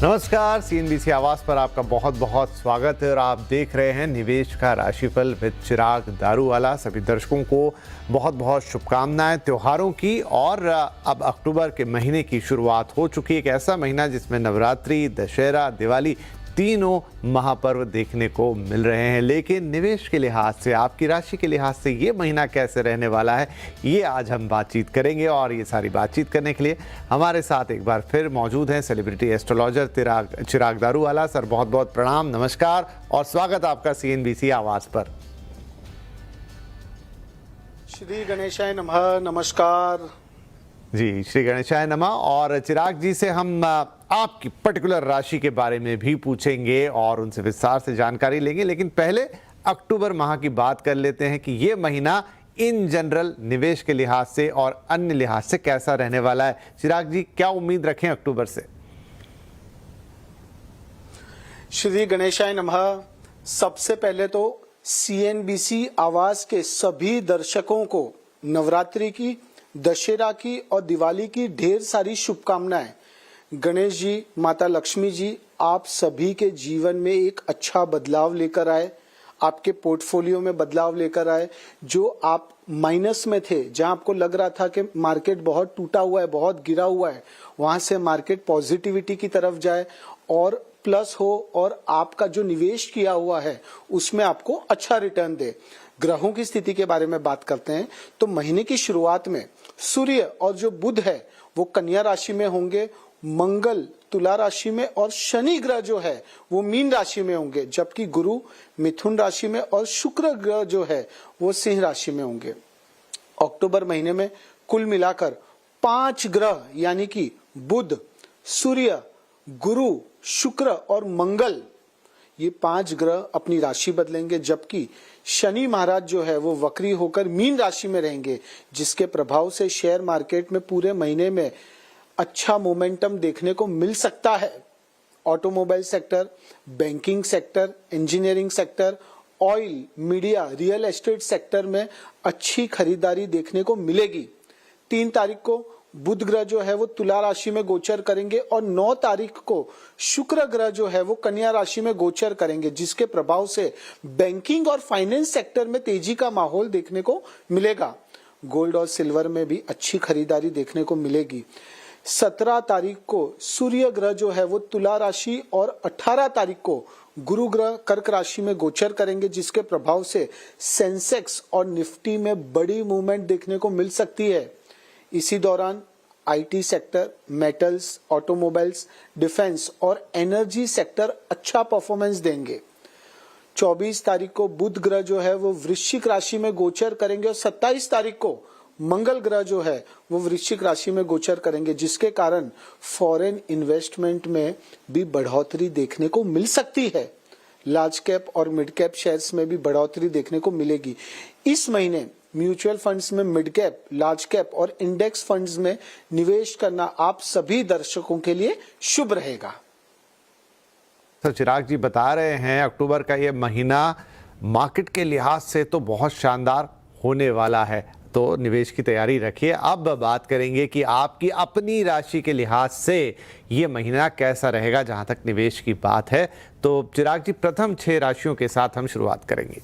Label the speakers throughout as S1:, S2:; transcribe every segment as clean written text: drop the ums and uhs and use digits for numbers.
S1: नमस्कार, सीएनबीसी आवाज पर आपका बहुत बहुत स्वागत है और आप देख रहे हैं निवेश का राशिफल विद चिराग दारूवाला। सभी दर्शकों को बहुत बहुत शुभकामनाएं त्योहारों की। और अब अक्टूबर के महीने की शुरुआत हो चुकी है, एक ऐसा महीना जिसमें नवरात्रि, दशहरा, दिवाली तीनों महापर्व देखने को मिल रहे हैं। लेकिन निवेश के लिहाज से, आपकी राशि के लिहाज से ये महीना कैसे रहने वाला है, ये आज हम बातचीत करेंगे। और ये सारी बातचीत करने के लिए हमारे साथ एक बार फिर मौजूद हैं सेलिब्रिटी एस्ट्रोलॉजर चिराग दारूवाला। सर बहुत बहुत प्रणाम, नमस्कार और स्वागत आपका सीएनबीसी आवाज पर।
S2: श्री गणेशाय नमः। नमस्कार
S1: जी, श्री गणेशाय नमः। और चिराग जी से हम आपकी पर्टिकुलर राशि के बारे में भी पूछेंगे और उनसे विस्तार से जानकारी लेंगे। लेकिन पहले अक्टूबर माह की बात कर लेते हैं कि ये महीना इन जनरल निवेश के लिहाज से और अन्य लिहाज से कैसा रहने वाला है। चिराग जी, क्या उम्मीद रखें अक्टूबर से?
S2: श्री गणेशाय नमः। सबसे पहले तो सीएनबीसी आवाज के सभी दर्शकों को नवरात्रि की, दशहरा की और दिवाली की ढेर सारी शुभकामनाएं। गणेश जी, माता लक्ष्मी जी आप सभी के जीवन में एक अच्छा बदलाव लेकर आए, आपके पोर्टफोलियो में बदलाव लेकर आए। जो आप माइनस में थे, जहां आपको लग रहा था कि मार्केट बहुत टूटा हुआ है, बहुत गिरा हुआ है, वहां से मार्केट पॉजिटिविटी की तरफ जाए और प्लस हो और आपका जो निवेश किया हुआ है उसमें आपको अच्छा रिटर्न दे। ग्रहों की स्थिति के बारे में बात करते हैं तो महीने की शुरुआत में सूर्य और जो बुध है वो कन्या राशि में होंगे, मंगल तुला राशि में और शनि ग्रह जो है वो मीन राशि में होंगे, जबकि गुरु मिथुन राशि में और शुक्र ग्रह जो है वो सिंह राशि में होंगे। अक्टूबर महीने में कुल मिलाकर 5 ग्रह यानी कि बुध, सूर्य, गुरु, शुक्र और मंगल, ये 5 ग्रह अपनी राशि बदलेंगे, जबकि शनि महाराज जो है वो वक्री होकर मीन राशि में रहेंगे, जिसके प्रभाव से शेयर मार्केट में पूरे महीने में अच्छा मोमेंटम देखने को मिल सकता है। Automobile sector, banking sector, engineering sector, oil, media, real estate sector में अच्छी खरीदारी देखने को मिलेगी। 3 तारीख को बुध ग्रह जो है वो तुला राशि में गोचर करेंगे और 9 तारीख को शुक्र ग्रह जो है वो कन्या राशि में गोचर करेंगे, जिसके प्रभाव से बैंकिंग और फाइनेंस सेक्टर में तेजी का माहौल देखने को मिलेगा। गोल्ड और सिल्वर में भी अच्छी खरीदारी देखने को मिलेगी। 17 तारीख को सूर्य ग्रह जो है वो तुला राशि और 18 तारीख को गुरु ग्रह कर्क राशि में गोचर करेंगे, जिसके प्रभाव से सेंसेक्स और निफ्टी में बड़ी मूवमेंट देखने को मिल सकती है। इसी दौरान IT sector, metals, automobiles, defence और एनर्जी सेक्टर अच्छा परफॉर्मेंस देंगे। 24 तारीख को बुध ग्रह जो है वो वृश्चिक राशि में गोचर करेंगे और 27 तारीख को मंगल ग्रह जो है वो वृश्चिक राशि में गोचर करेंगे, जिसके कारण फॉरेन इन्वेस्टमेंट में भी बढ़ोतरी देखने को मिल सकती है। लार्ज कैप और मिड कैप शेयर्स में भी बढ़ोतरी देखने को मिलेगी। इस महीने म्यूचुअल फंड्स में मिड कैप, लार्ज कैप और इंडेक्स फंड्स में निवेश करना आप सभी दर्शकों के लिए शुभ रहेगा।
S1: तो चिराग जी बता रहे हैं अक्टूबर का ये महीना मार्केट के लिहाज से तो बहुत शानदार होने वाला है, तो निवेश की तैयारी रखिए। अब बात करेंगे कि आपकी अपनी राशि के लिहाज से ये महीना कैसा रहेगा जहां तक निवेश की बात है। तो चिराग जी, प्रथम 6 राशियों के साथ हम शुरुआत करेंगे।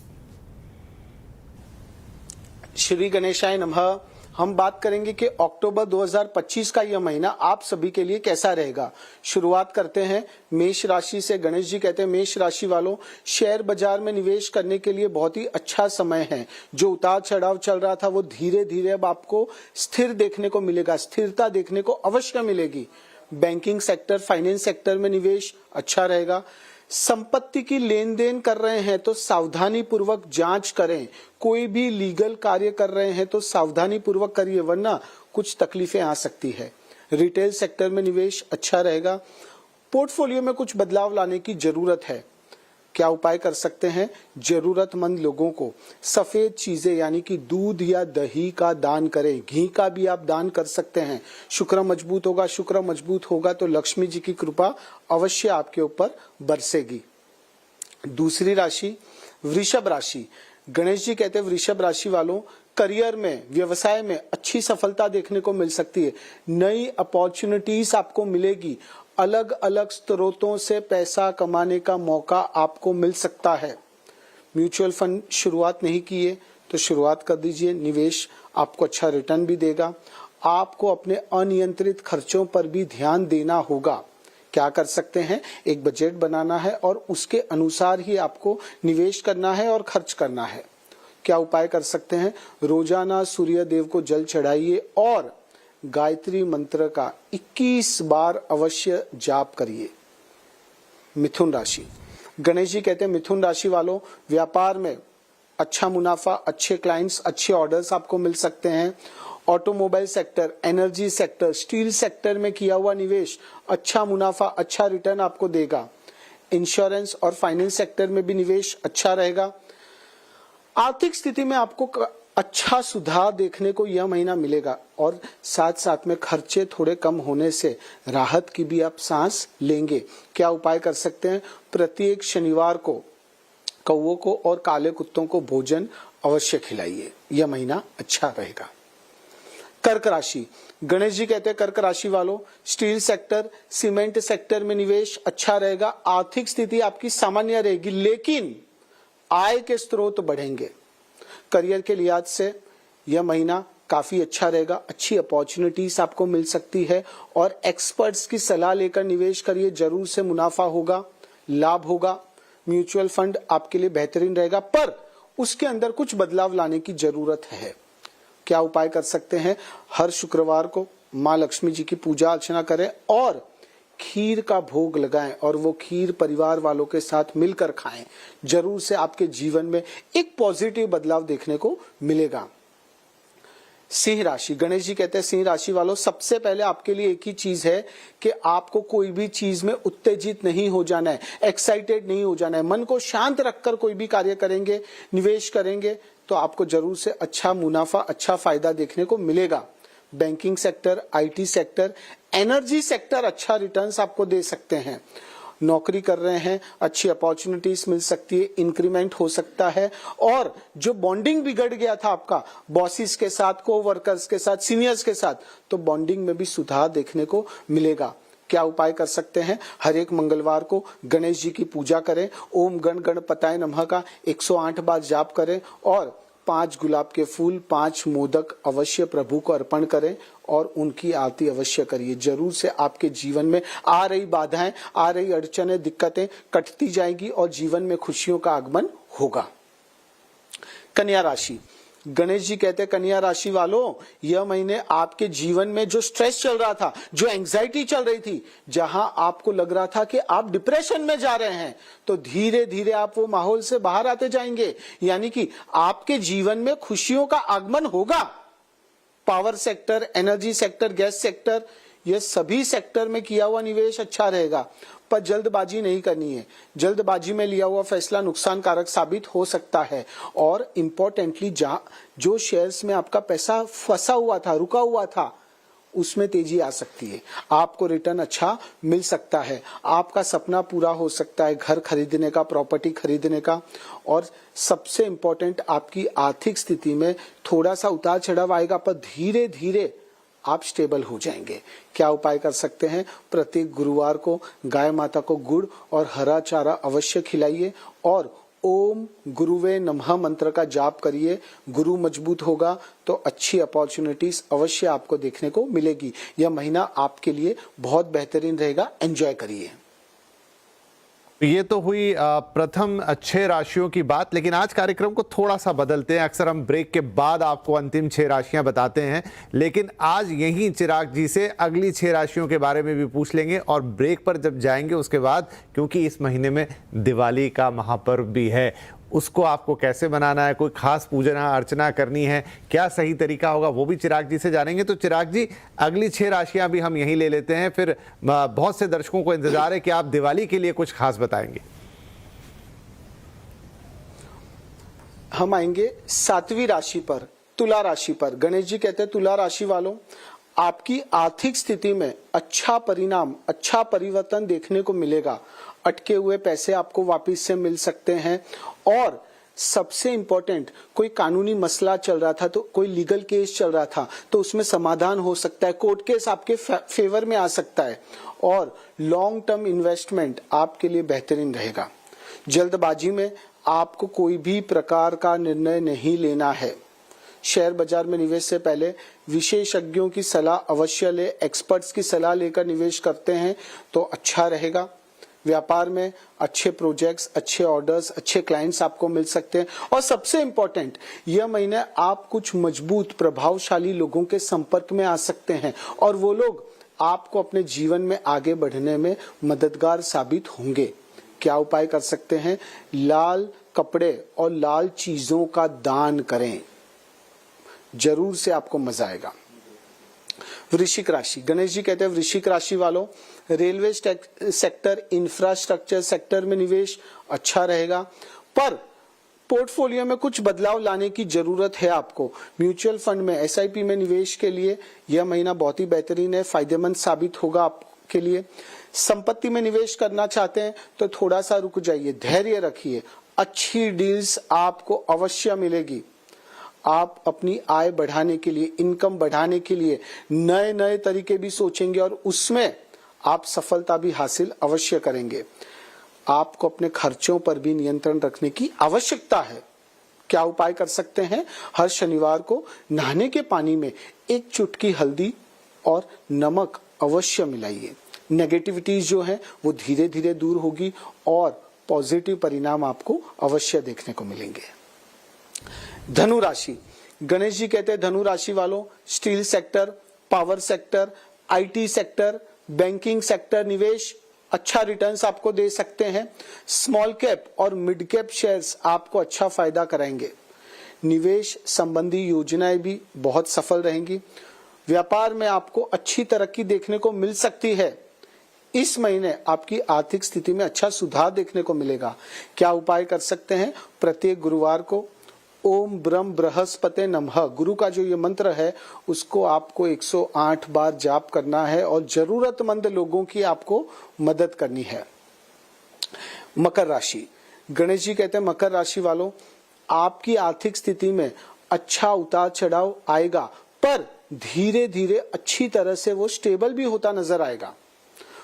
S2: श्री गणेशाय नमः। हम बात करेंगे कि अक्टूबर 2025 का यह महीना आप सभी के लिए कैसा रहेगा। शुरुआत करते हैं मेष राशि से। गणेश जी कहते हैं मेष राशि वालों, शेयर बाजार में निवेश करने के लिए बहुत ही अच्छा समय है। जो उतार चढ़ाव चल रहा था वो धीरे धीरे अब आपको स्थिर देखने को मिलेगा, स्थिरता देखने को अवश्य मिलेगी। बैंकिंग सेक्टर, फाइनेंस सेक्टर में निवेश अच्छा रहेगा। संपत्ति की लेन देन कर रहे हैं तो सावधानी पूर्वक जांच करें। कोई भी लीगल कार्य कर रहे हैं तो सावधानी पूर्वक करिए, वरना कुछ तकलीफें आ सकती है। रिटेल सेक्टर में निवेश अच्छा रहेगा। पोर्टफोलियो में कुछ बदलाव लाने की जरूरत है। क्या उपाय कर सकते हैं? जरूरतमंद लोगों को सफेद चीजें यानी कि दूध या दही का दान करें। घी का भी आप दान कर सकते हैं। शुक्र मजबूत होगा, शुक्र मजबूत होगा तो लक्ष्मी जी की कृपा अवश्य आपके ऊपर बरसेगी। दूसरी राशि वृषभ राशि। गणेश जी कहते हैं वृषभ राशि वालों, करियर में, व्यवसाय में अच्छी सफलता देखने को मिल सकती है। नई अपॉर्चुनिटीज आपको मिलेगी। अलग अलग स्रोतों से पैसा कमाने का मौका आपको मिल सकता है। म्यूचुअल फंड शुरुआत नहीं की है तो शुरुआत कर दीजिए, निवेश आपको अच्छा रिटर्न भी देगा। आपको अपने अनियंत्रित खर्चों पर भी ध्यान देना होगा। क्या कर सकते हैं, एक बजट बनाना है और उसके अनुसार ही आपको निवेश करना है और खर्च करना है। क्या उपाय कर सकते हैं, रोजाना सूर्य देव को जल चढ़ाइए और गायत्री मंत्र का 21 बार अवश्य जाप करिए। मिथुन राशि, गणेश जी कहते हैं मिथुन राशि वालों, व्यापार में अच्छा मुनाफा, अच्छे क्लाइंट्स, अच्छे ऑर्डर्स आपको मिल सकते हैं। Automobile sector, energy sector, steel sector में किया हुआ निवेश अच्छा मुनाफा, अच्छा रिटर्न आपको देगा। इंश्योरेंस और फाइनेंस सेक्टर में भी निवेश अच्छा रहेगा। आर्थिक स्थिति में आपको अच्छा सुधार देखने को यह महीना मिलेगा और साथ साथ में खर्चे थोड़े कम होने से राहत की भी आप सांस लेंगे। क्या उपाय कर सकते हैं, प्रत्येक शनिवार को कौवों को और काले कुत्तों को भोजन अवश्य खिलाइए, यह महीना अच्छा रहेगा। कर्क राशि, गणेश जी कहते हैं कर्क राशि वालों, स्टील सेक्टर, सीमेंट सेक्टर में निवेश अच्छा रहेगा। आर्थिक स्थिति आपकी सामान्य रहेगी लेकिन आय के स्रोत बढ़ेंगे। करियर के लिहाज से यह महीना काफी अच्छा रहेगा, अच्छी अपॉर्चुनिटीज आपको मिल सकती है और एक्सपर्ट्स की सलाह लेकर निवेश करिए, जरूर से मुनाफा होगा, लाभ होगा। म्यूचुअल फंड आपके लिए बेहतरीन रहेगा पर उसके अंदर कुछ बदलाव लाने की जरूरत है। क्या उपाय कर सकते हैं, हर शुक्रवार को मां लक्ष्मी जी की पूजा अर्चना करें और खीर का भोग लगाएं और वो खीर परिवार वालों के साथ मिलकर खाएं। जरूर से आपके जीवन में एक पॉजिटिव बदलाव देखने को मिलेगा। सिंह राशि, गणेश जी कहते हैं सिंह राशि वालों, सबसे पहले आपके लिए एक ही चीज है कि आपको कोई भी चीज में उत्तेजित नहीं हो जाना है, एक्साइटेड नहीं हो जाना है। मन को शांत रखकर कोई भी कार्य करेंगे, निवेश करेंगे तो आपको जरूर से अच्छा मुनाफा, अच्छा फायदा देखने को मिलेगा। Banking sector, IT sector, energy sector अच्छा रिटर्न्स आपको दे सकते हैं। नौकरी कर रहे हैं, अच्छी अपॉर्चुनिटीज मिल सकती है, इंक्रीमेंट हो सकता है और जो बॉन्डिंग बिगड़ गया था आपका बॉसेस के साथ, को वर्कर्स के साथ, सीनियर्स के साथ, तो बॉन्डिंग में भी सुधार देखने को मिलेगा। क्या उपाय कर सकते हैं, हर एक मंगलवार को गणेश जी की पूजा करें, ओम गण गणपताय नमः का 108 बार जाप करें और 5 गुलाब के फूल, 5 मोदक अवश्य प्रभु को अर्पण करें और उनकी आरती अवश्य करिए। जरूर से आपके जीवन में आ रही बाधाएं, आ रही अड़चनें, दिक्कतें कटती जाएंगी और जीवन में खुशियों का आगमन होगा। कन्या राशि, गणेश जी कहते हैं कन्या राशि वालों, यह महीने आपके जीवन में जो स्ट्रेस चल रहा था, जो एंजाइटी चल रही थी, जहां आपको लग रहा था कि आप डिप्रेशन में जा रहे हैं, तो धीरे धीरे आप वो माहौल से बाहर आते जाएंगे। यानी कि आपके जीवन में खुशियों का आगमन होगा। Power sector, energy sector, gas sector, ये सभी सेक्टर में किया हुआ निवेश अच्छा रहेगा पर जल्दबाजी नहीं करनी है। जल्दबाजी में लिया हुआ फैसला नुकसानकारक साबित हो सकता है और इम्पोर्टेंटली जो शेयर्स में आपका पैसा फंसा हुआ था, रुका हुआ था, उसमें तेजी आ सकती है। आपको रिटर्न अच्छा मिल सकता है, आपका सपना पूरा हो सकता है, घर खरीदने का, प्रॉपर्टी खरीदने का। और सबसे इम्पोर्टेंट, आपकी आर्थिक स्थिति में थोड़ा सा उतार चढ़ाव आएगा पर धीरे धीरे आप स्टेबल हो जाएंगे। क्या उपाय कर सकते हैं, प्रत्येक गुरुवार को गाय माता को गुड़ और हरा चारा अवश्य खिलाइए और ओम गुरुवे नमः मंत्र का जाप करिए। गुरु मजबूत होगा तो अच्छी अपॉर्चुनिटीज अवश्य आपको देखने को मिलेगी। यह महीना आपके लिए बहुत बेहतरीन रहेगा, एंजॉय करिए।
S1: ये तो हुई प्रथम 6 राशियों की बात, लेकिन आज कार्यक्रम को थोड़ा सा बदलते हैं। अक्सर हम ब्रेक के बाद आपको अंतिम 6 राशियां बताते हैं, लेकिन आज यहीं चिराग जी से अगली 6 राशियों के बारे में भी पूछ लेंगे और ब्रेक पर जब जाएंगे उसके बाद, क्योंकि इस महीने में दिवाली का महापर्व भी है, उसको आपको कैसे बनाना है, कोई खास पूजना अर्चना करनी है, क्या सही तरीका होगा, वो भी चिराग जी से जानेंगे। तो चिराग जी, अगली 6 राशियां भी हम यहीं ले लेते हैं, फिर बहुत से दर्शकों को इंतजार है कि आप दिवाली के लिए कुछ खास बताएंगे।
S2: हम आएंगे 7वीं राशि पर, तुला राशि पर। गणेश जी कहते हैं तुला राशि वालों, आपकी आर्थिक स्थिति में अच्छा परिणाम, अच्छा परिवर्तन देखने को मिलेगा। अटके हुए पैसे आपको वापस से मिल सकते हैं और सबसे इंपॉर्टेंट, कोई कानूनी मसला चल रहा था, तो कोई लीगल केस चल रहा था, तो उसमें समाधान हो सकता है, कोर्ट केस आपके फेवर में आ सकता है, और लॉन्ग टर्म इन्वेस्टमेंट आपके लिए बेहतरीन रहेगा। जल्दबाजी में आपको कोई भी प्रकार का निर्णय नहीं लेना है। शेयर बाजार में निवेश से पहले विशेषज्ञों की सलाह अवश्य ले, एक्सपर्ट्स की सलाह लेकर निवेश करते हैं तो अच्छा रहेगा। व्यापार में अच्छे प्रोजेक्ट्स, अच्छे ऑर्डर्स, अच्छे क्लाइंट्स आपको मिल सकते हैं, और सबसे इंपॉर्टेंट, यह महीने आप कुछ मजबूत प्रभावशाली लोगों के संपर्क में आ सकते हैं, और वो लोग आपको अपने जीवन में आगे बढ़ने में मददगार साबित होंगे। क्या उपाय कर सकते हैं? लाल कपड़े और लाल चीजों का दान करें, जरूर से आपको मजा आएगा। वृश्चिक राशि, गणेश जी कहते हैं वृश्चिक राशि वालों, रेलवे सेक्टर, इंफ्रास्ट्रक्चर सेक्टर में निवेश अच्छा रहेगा, पर पोर्टफोलियो में कुछ बदलाव लाने की जरूरत है आपको। म्यूचुअल फंड में, एसआईपी में निवेश के लिए यह महीना बहुत ही बेहतरीन है, फायदेमंद साबित होगा आपके लिए। संपत्ति में निवेश करना चाहते हैं तो थोड़ा सा रुक जाइए, धैर्य रखिए, अच्छी डील्स आपको अवश्य मिलेगी। आप अपनी आय बढ़ाने के लिए, इनकम बढ़ाने के लिए नए नए तरीके भी सोचेंगे, और उसमें आप सफलता भी हासिल अवश्य करेंगे। आपको अपने खर्चों पर भी नियंत्रण रखने की आवश्यकता है। क्या उपाय कर सकते हैं? हर शनिवार को नहाने के पानी में एक चुटकी हल्दी और नमक अवश्य मिलाइए। नेगेटिविटीज जो है वो धीरे धीरे दूर होगी, और पॉजिटिव परिणाम आपको अवश्य देखने को मिलेंगे। धनु राशि, गणेश जी कहते हैं धनु राशि वालों, steel sector, power sector, IT sector, banking sector निवेश अच्छा रिटर्न्स आपको दे सकते हैं। स्मॉल कैप और मिड कैप शेयर्स आपको अच्छा फायदा कराएंगे। निवेश संबंधी योजनाएं भी बहुत सफल रहेंगी। व्यापार में आपको अच्छी तरक्की देखने को मिल सकती है। इस महीने आपकी आर्थिक स्थिति में अच्छा सुधार देखने को मिलेगा। क्या उपाय कर सकते हैं? प्रत्येक गुरुवार को ओम ब्रह्म बृहस्पते नमः, गुरु का जो ये मंत्र है उसको आपको 108 बार जाप करना है, और जरूरतमंद लोगों की आपको मदद करनी है। मकर राशि, गणेश जी कहते हैं मकर राशि वालों, आपकी आर्थिक स्थिति में अच्छा उतार चढ़ाव आएगा, पर धीरे धीरे अच्छी तरह से वो स्टेबल भी होता नजर आएगा।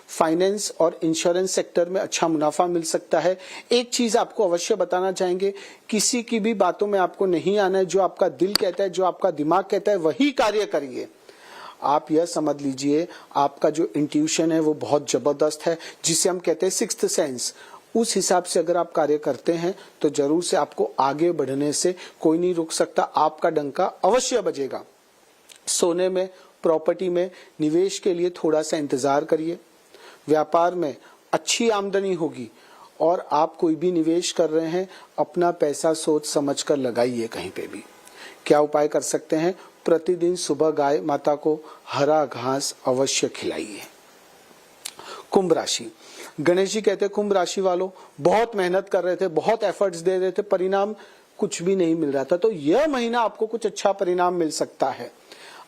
S2: फाइनेंस और इंश्योरेंस सेक्टर में अच्छा मुनाफा मिल सकता है। एक चीज आपको अवश्य बताना चाहेंगे, किसी की भी बातों में आपको नहीं आना है। जो आपका दिल कहता है, जो आपका दिमाग कहता है, वही कार्य करिए। आप यह समझ लीजिए, आपका जो इंट्यूशन है वो बहुत जबरदस्त है, जिसे हम कहते हैं सिक्स्थ सेंस। उस हिसाब से अगर आप कार्य करते हैं तो जरूर से आपको आगे बढ़ने से कोई नहीं रोक सकता, आपका डंका अवश्य बजेगा। सोने में, प्रॉपर्टी में निवेश के लिए थोड़ा सा इंतजार करिए। व्यापार में अच्छी आमदनी होगी, और आप कोई भी निवेश कर रहे हैं अपना पैसा सोच समझ कर लगाइए कहीं पे भी। क्या उपाय कर सकते हैं? प्रतिदिन सुबह गाय माता को हरा घास अवश्य खिलाइए। कुंभ राशि, गणेश जी कहते हैं कुंभ राशि वालों, बहुत मेहनत कर रहे थे, बहुत एफर्ट्स दे रहे थे, परिणाम कुछ भी नहीं मिल रहा था, तो यह महीना आपको कुछ अच्छा परिणाम मिल सकता है।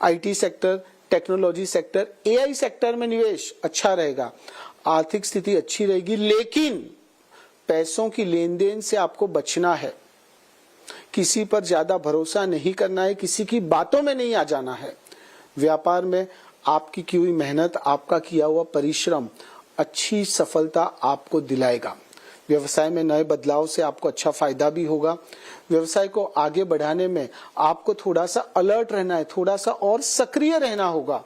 S2: IT sector, technology sector, AI sector में निवेश अच्छा रहेगा। आर्थिक स्थिति अच्छी रहेगी, लेकिन पैसों की लेन देन से आपको बचना है। किसी पर ज्यादा भरोसा नहीं करना है, किसी की बातों में नहीं आ जाना है। व्यापार में आपकी की हुई मेहनत, आपका किया हुआ परिश्रम अच्छी सफलता आपको दिलाएगा। व्यवसाय में नए बदलाव से आपको अच्छा फायदा भी होगा। व्यवसाय को आगे बढ़ाने में आपको थोड़ा सा अलर्ट रहना है, थोड़ा सा और सक्रिय रहना होगा।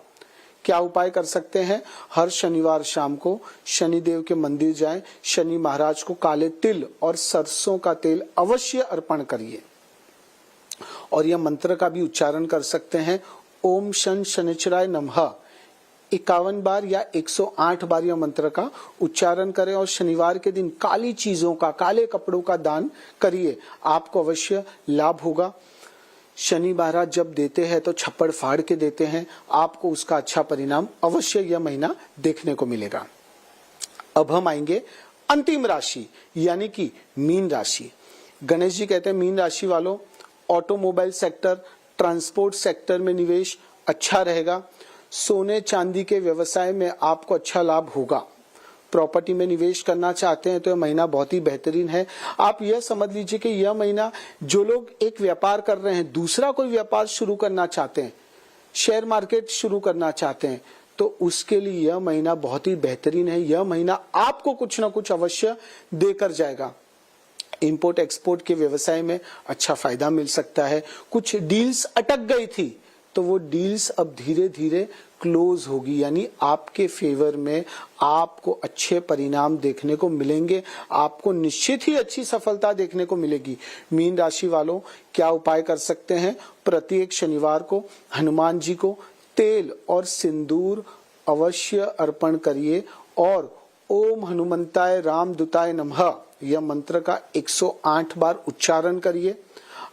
S2: क्या उपाय कर सकते हैं? हर शनिवार शाम को शनिदेव के मंदिर जाएं, शनि महाराज को काले तिल और सरसों का तेल अवश्य अर्पण करिए। और यह मंत्र का भी उच्चारण कर सकते हैं, ओम शन शनिचराय नमः। 51 बार या 108 बार यह मंत्र का उच्चारण करें, और शनिवार के दिन काली चीजों का, काले कपड़ों का दान करिए, आपको अवश्य लाभ होगा। शनि महाराज जब देते हैं तो छप्पड़ फाड़ के देते हैं, आपको उसका अच्छा परिणाम अवश्य यह महीना देखने को मिलेगा। अब हम आएंगे अंतिम राशि यानी कि मीन राशि। गणेश जी कहते हैं मीन राशि वालों, ऑटोमोबाइल सेक्टर, ट्रांसपोर्ट सेक्टर में निवेश अच्छा रहेगा। सोने चांदी के व्यवसाय में आपको अच्छा लाभ होगा। प्रॉपर्टी में निवेश करना चाहते हैं तो यह महीना बहुत ही बेहतरीन है। आप यह समझ लीजिए कि यह महीना जो लोग एक व्यापार कर रहे हैं, दूसरा कोई व्यापार शुरू करना चाहते हैं, शेयर मार्केट शुरू करना चाहते हैं, तो उसके लिए यह महीना बहुत ही बेहतरीन है। यह महीना आपको कुछ ना कुछ अवश्य देकर जाएगा। इंपोर्ट एक्सपोर्ट के व्यवसाय में अच्छा फायदा मिल सकता है। कुछ डील्स अटक गई थी तो वो डील्स अब धीरे धीरे क्लोज होगी, यानी आपके फेवर में आपको अच्छे परिणाम देखने को मिलेंगे। आपको निश्चित ही अच्छी सफलता देखने को मिलेगी। मीन राशि वालों क्या उपाय कर सकते हैं? प्रत्येक शनिवार को हनुमान जी को तेल और सिंदूर अवश्य अर्पण करिए और ओम हनुमंताय रामदूताय नमः यह मंत्र का 108 बार उच्चारण करिए।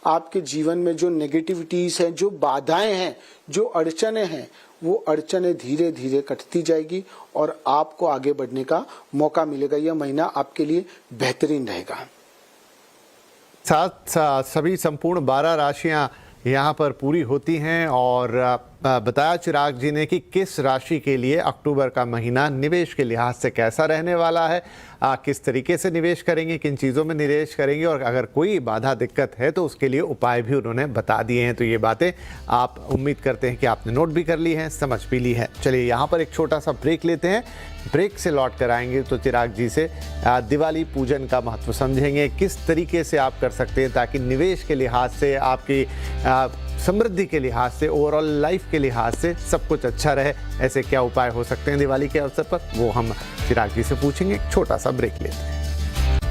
S2: आपके जीवन में जो नेगेटिविटीज हैं, जो बाधाएं हैं, जो अड़चने हैं, वो अड़चने धीरे धीरे कटती जाएगी और आपको आगे बढ़ने का मौका मिलेगा। यह महीना आपके लिए बेहतरीन रहेगा।
S1: साथ सभी संपूर्ण 12 राशियां यहाँ पर पूरी होती हैं और बताया चिराग जी ने कि किस राशि के लिए अक्टूबर का महीना निवेश के लिहाज से कैसा रहने वाला है, किस तरीके से निवेश करेंगे, किन चीज़ों में निवेश करेंगे और अगर कोई बाधा दिक्कत है तो उसके लिए उपाय भी उन्होंने बता दिए हैं। तो ये बातें आप उम्मीद करते हैं कि आपने नोट भी कर ली हैं, समझ भी ली है। चलिए यहाँ पर एक छोटा सा ब्रेक लेते हैं। ब्रेक से लौट कर आएंगे तो चिराग जी से दिवाली पूजन का महत्व समझेंगे, किस तरीके से आप कर सकते हैं ताकि निवेश के लिहाज से, आपकी समृद्धि के लिहाज से, ओवरऑल लाइफ के लिहाज से सब कुछ अच्छा रहे। ऐसे क्या उपाय हो सकते हैं दिवाली के अवसर पर, वो हम चिराग जी से पूछेंगे। एक छोटा सा ब्रेक लेते हैं।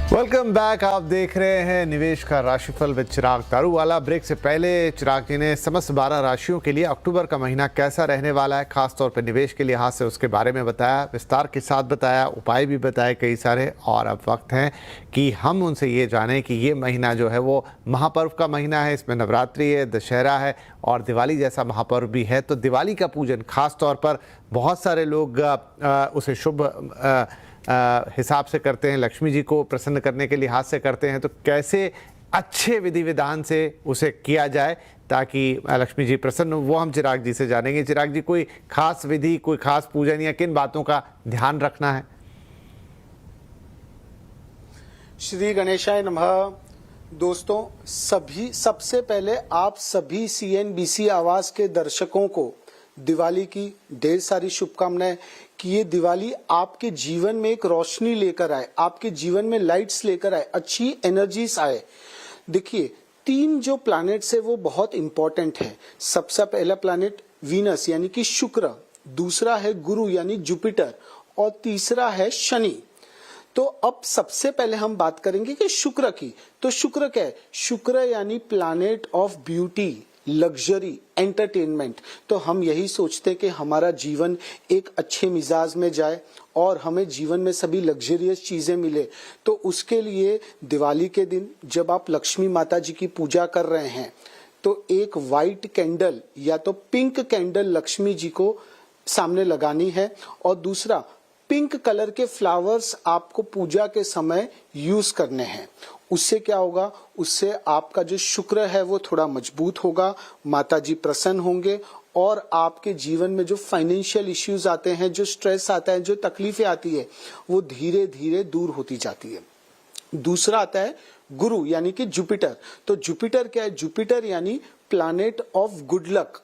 S1: Welcome back. आप देख रहे हैं निवेश का राशिफल विद चिराग दारूवाला। ब्रेक से पहले चिराग जी ने समस्त 12 राशियों के लिए अक्टूबर का महीना कैसा रहने वाला है, खासतौर पर निवेश के लिहाज से उसके बारे में बताया, विस्तार के साथ बताया, उपाय भी बताए कई सारे। और अब वक्त है कि हम उनसे ये जानें कि ये महीना जो है वो महापर्व का महीना है, इसमें नवरात्रि है, दशहरा है और दिवाली जैसा महापर्व भी है। तो दिवाली का पूजन खास तौर पर बहुत सारे लोग उसे शुभ हिसाब से करते हैं, लक्ष्मी जी को प्रसन्न करने के लिहाज से करते हैं। तो कैसे अच्छे विधि विधान से उसे किया जाए ताकि लक्ष्मी जी प्रसन्न हो, वो हम चिराग जी से जानेंगे। चिराग जी, कोई खास विधि, कोई खास पूजन या किन बातों का ध्यान रखना है?
S2: श्री गणेशाय नमः। दोस्तों, सबसे पहले आप सभी CNBC आवाज के दर्शकों को दिवाली की ढेर सारी शुभकामनाएं कि ये दिवाली आपके जीवन में एक रोशनी लेकर आए, आपके जीवन में लाइट्स लेकर आए, अच्छी एनर्जीज आए। देखिए, 3 जो प्लैनेट्स है वो बहुत इंपॉर्टेंट है। सबसे पहला प्लैनेट वीनस यानी कि शुक्र, दूसरा है गुरु यानी जुपिटर और तीसरा है शनि। तो अब सबसे पहले हम बात करेंगे कि शुक्र की। तो शुक्र क्या है? शुक्र यानी planet of beauty, luxury, entertainment. तो हम यही सोचते हैं कि हमारा जीवन एक अच्छे मिजाज में जाए और हमें जीवन में सभी लग्जरियस चीजें मिले। तो उसके लिए दिवाली के दिन जब आप लक्ष्मी माता जी की पूजा कर रहे हैं तो एक वाइट कैंडल या तो पिंक कैंडल लक्ष्मी जी को सामने लगानी है और दूसरा पिंक कलर के फ्लावर्स आपको पूजा के समय यूज करने हैं। उससे क्या होगा? उससे आपका जो शुक्र है वो थोड़ा मजबूत होगा, माता जी प्रसन्न होंगे और आपके जीवन में जो फाइनेंशियल इश्यूज आते हैं, जो स्ट्रेस आता है, जो तकलीफें आती है, वो धीरे धीरे दूर होती जाती है। दूसरा आता है गुरु यानी कि जुपिटर। तो जुपिटर क्या है? जुपिटर यानी planet of good luck,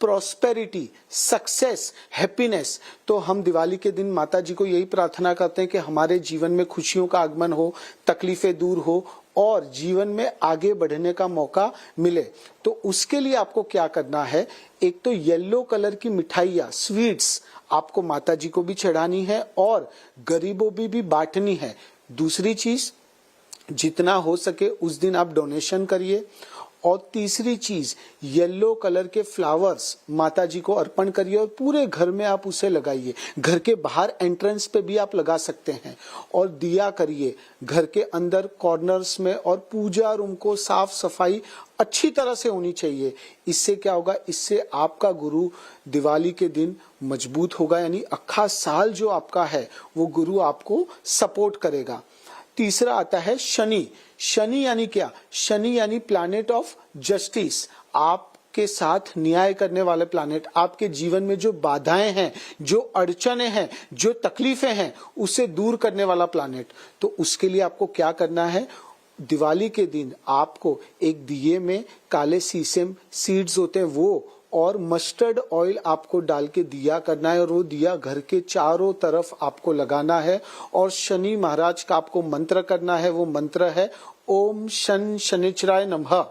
S2: prosperity, success, happiness. तो हम दिवाली के दिन माता जी को यही प्रार्थना करते हैं कि हमारे जीवन में खुशियों का आगमन हो, तकलीफें दूर हो और जीवन में आगे बढ़ने का मौका मिले। तो उसके लिए आपको क्या करना है? एक तो येलो कलर की मिठाइयाँ, स्वीट्स आपको माता जी को भी चढ़ानी है और गरीबों भी बांटनी है। दूसरी चीज, जितना हो सके उस दिन आप डोनेशन करिए। और तीसरी चीज, येलो कलर के फ्लावर्स माता जी को अर्पण करिए और पूरे घर में आप उसे लगाइए। घर के बाहर एंट्रेंस पे भी आप लगा सकते हैं और दिया करिए घर के अंदर कॉर्नर्स में और पूजा रूम को साफ सफाई अच्छी तरह से होनी चाहिए। इससे क्या होगा? इससे आपका गुरु दिवाली के दिन मजबूत होगा, यानी अक्खा साल जो आपका है वो गुरु आपको सपोर्ट करेगा। तीसरा आता है शनि। शनि यानी क्या? शनि यानी प्लैनेट ऑफ जस्टिस। आप आपके साथ न्याय करने वाले प्लैनेट, आपके जीवन में जो बाधाएं हैं, जो अड़चने हैं, जो तकलीफें हैं, उसे दूर करने वाला प्लैनेट। तो उसके लिए आपको क्या करना है, दिवाली के दिन आपको एक दिए में काले सीसम सीड्स होते हैं वो और मस्टर्ड ऑयल आपको डाल के दिया करना है और वो दिया घर के चारों तरफ आपको लगाना है। और शनि महाराज का आपको मंत्र करना है, वो मंत्र है ओम शन शनिचराय नमः।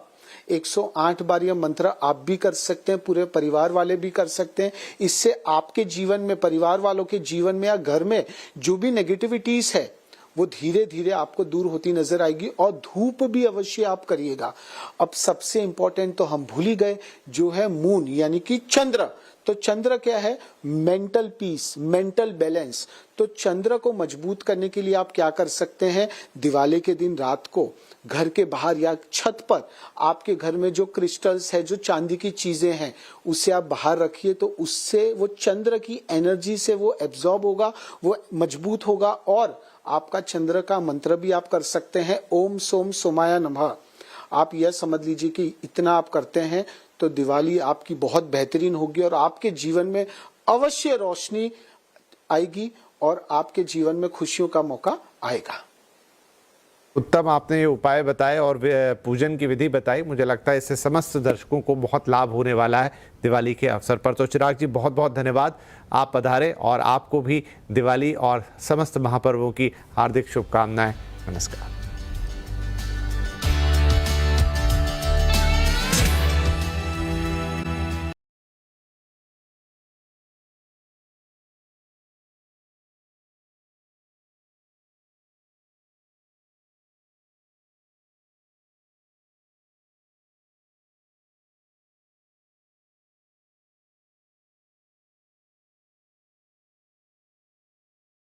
S2: 108 बार यह मंत्र आप भी कर सकते हैं, पूरे परिवार वाले भी कर सकते हैं। इससे आपके जीवन में, परिवार वालों के जीवन में या घर में जो भी नेगेटिविटीज है वो धीरे धीरे आपको दूर होती नजर आएगी। और धूप भी अवश्य आप करिएगा। अब सबसे इंपॉर्टेंट तो हम भूल ही गए, जो है मून यानी कि चंद्र। तो चंद्र क्या है, मेंटल पीस, मेंटल बैलेंस। तो चंद्र को मजबूत करने के लिए आप क्या कर सकते हैं, दिवाली के दिन रात को घर के बाहर या छत पर आपके घर में जो क्रिस्टल्स है, जो चांदी की चीजें हैं, उसे आप बाहर रखिए। तो उससे वो चंद्र की एनर्जी से वो एब्जॉर्ब होगा, वो मजबूत होगा। और आपका चंद्र का मंत्र भी आप कर सकते हैं, ओम सोम सोमाया नमः। आप यह समझ लीजिए कि इतना आप करते हैं तो दिवाली आपकी बहुत बेहतरीन होगी और आपके जीवन में अवश्य रोशनी आएगी और आपके जीवन में खुशियों का मौका आएगा।
S1: उत्तम आपने ये उपाय बताए और पूजन की विधि बताई। मुझे लगता है इससे समस्त दर्शकों को बहुत लाभ होने वाला है दिवाली के अवसर पर। तो चिराग जी, बहुत बहुत धन्यवाद, आप पधारे और आपको भी दिवाली और समस्त महापर्वों की हार्दिक शुभकामनाएं। नमस्कार।